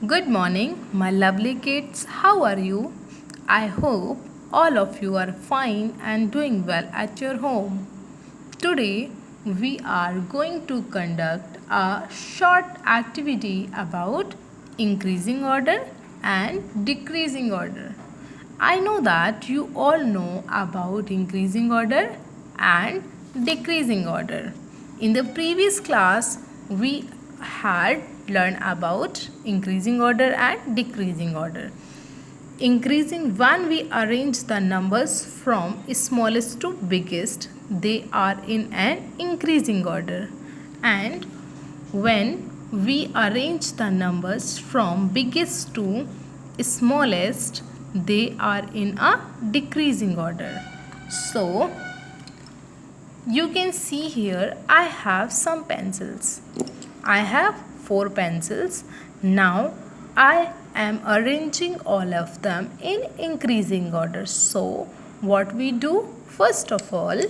Good morning, my lovely kids. How are you? I hope all of you are fine and doing well at your home. Today, we are going to conduct a short activity about increasing order and decreasing order. I know that you all know about increasing order and decreasing order. In the previous class, we had learned about increasing order and decreasing order. Increasing when we arrange the numbers from smallest to biggest, they are in an increasing order. And when we arrange the numbers from biggest to smallest, they are in a decreasing order. So, you can see here I have some pencils. I have 4 pencils. Now I am arranging all of them in increasing order. So what we do? First of all,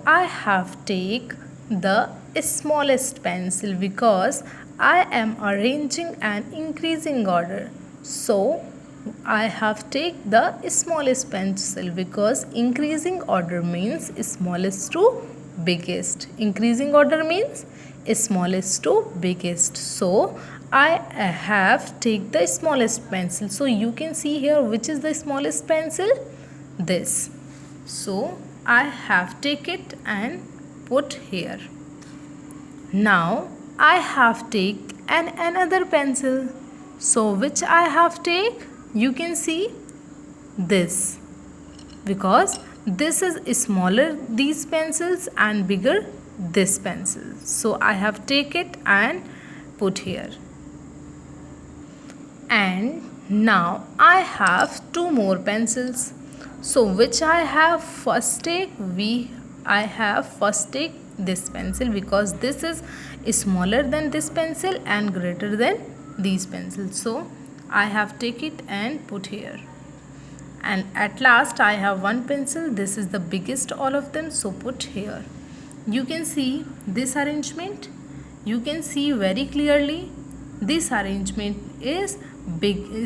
I have take the smallest pencil because I am arranging an increasing order. So I have take the smallest pencil because increasing order means smallest to biggest. Increasing order means smallest to biggest. So I have take the smallest pencil. So you can see here which is the smallest pencil? This. So I have take it and put here. Now I have take another pencil. So which I have take? You can see this, because this is smaller these pencils and bigger this pencil. So I have take it and put here. And now I have 2 more pencils. So which I have first take? I have first take this pencil because this is smaller than this pencil and greater than these pencils. So I have take it and put here. And at last I have 1 pencil. This is the biggest all of them, so put here. You can see this arrangement. You can see very clearly this arrangement is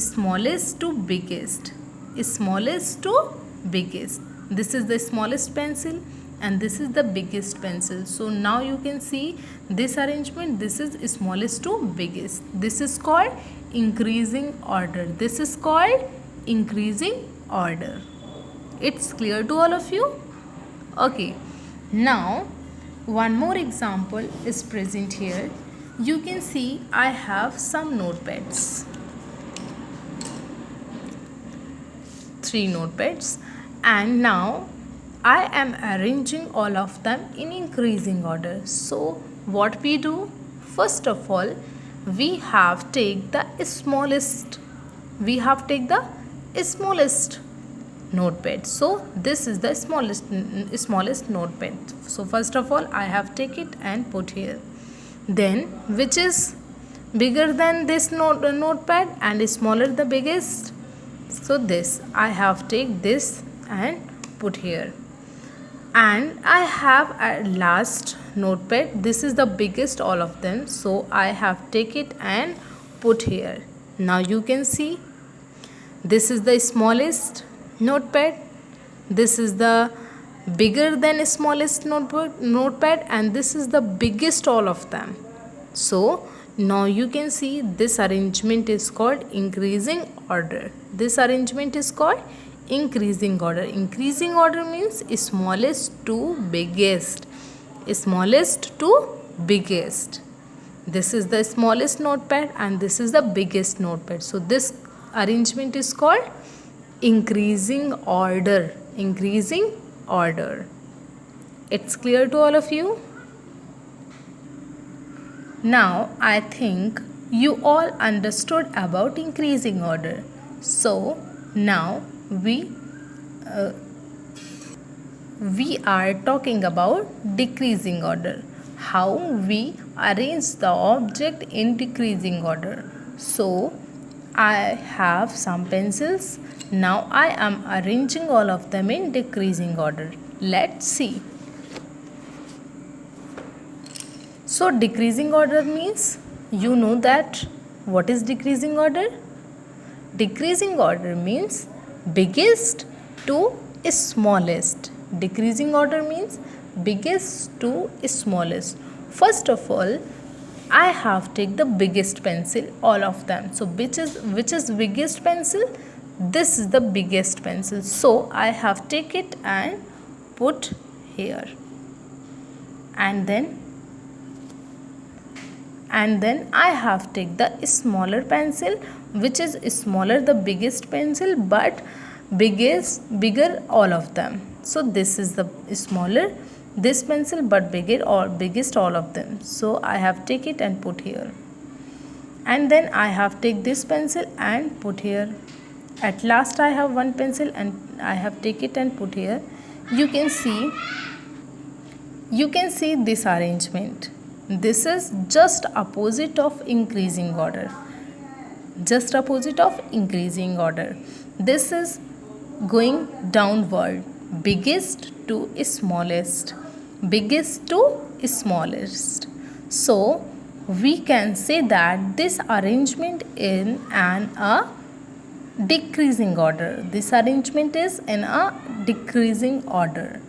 smallest to biggest. Smallest to biggest. This is the smallest pencil and this is the biggest pencil. So now you can see this arrangement. This is smallest to biggest. This is called increasing order. This is called increasing order. It's clear to all of you? Okay. Now one more example is present here. You can see I have some notepads. 3 notepads, and now I am arranging all of them in increasing order. So what we do? First of all, we have take the smallest. We have take the smallest notepad. So this is the smallest notepad. So first of all, I have take it and put here. Then which is bigger than this notepad and smaller the biggest? So this I have take this and put here. And I have at last notepad. This is the biggest all of them. So I have take it and put here. Now you can see this is the smallest notepad. This is the bigger than smallest notepad and this is the biggest all of them. So now you can see this arrangement is called increasing order. This arrangement is called increasing order. Increasing order means smallest to biggest. Smallest to biggest. This is the smallest notepad and this is the biggest notepad. So this arrangement is called increasing order. Increasing order. It's clear to all of you? Now I think you all understood about increasing order. So now we are talking about decreasing order. How we arrange the object in decreasing order. So I have some pencils. Now I am arranging all of them in decreasing order. Let's see. So decreasing order means, you know that what is decreasing order? Decreasing order means biggest to smallest. Decreasing order means biggest to smallest. First of all, I have take the biggest pencil, all of them. So which is biggest pencil? This is the biggest pencil. So I have take it and put here. And then I have take the smaller pencil, which is smaller the biggest pencil, but bigger all of them. So this is the smaller this pencil, but bigger or biggest all of them. So I have take it and put here. And then I have take this pencil and put here. At last I have one pencil and I have take it and put here. You can see this arrangement. This is just opposite of increasing order. Just opposite of increasing order. This is going downward. Biggest to smallest. Biggest to smallest. So we can say that this arrangement in a decreasing order. This arrangement is in a decreasing order.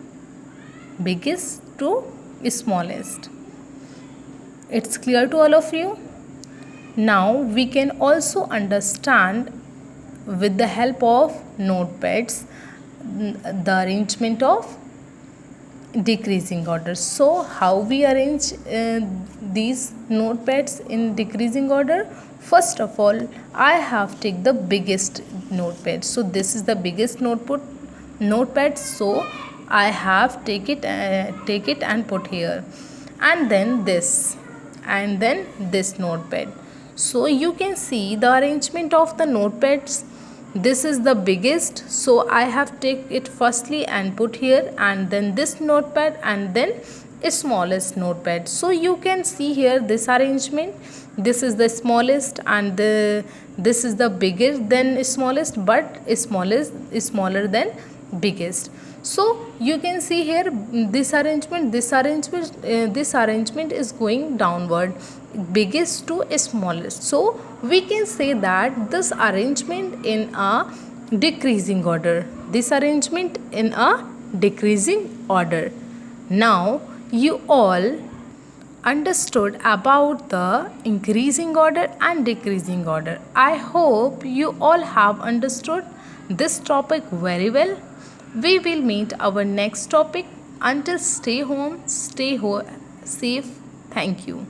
Biggest to smallest. It's clear to all of you? Now we can also understand with the help of notepads the arrangement of decreasing order. So how we arrange these notepads in decreasing order? First of all, I have take the biggest notepad. So this is the biggest notepad. So I have take it and put here. And then this notepad. So you can see the arrangement of the notepads. This is the biggest, so I have take it firstly and put here, and then this notepad, and then a smallest notepad. So you can see here this arrangement. This is the smallest and this is the bigger than smallest, but smallest is smaller than biggest. So you can see here this arrangement is going downward, biggest to smallest. So we can say that this arrangement in a decreasing order. This arrangement in a decreasing order. Now you all understood about the increasing order and decreasing order. I hope you all have understood this topic very well. We will meet our next topic. Until stay home, safe. Thank you.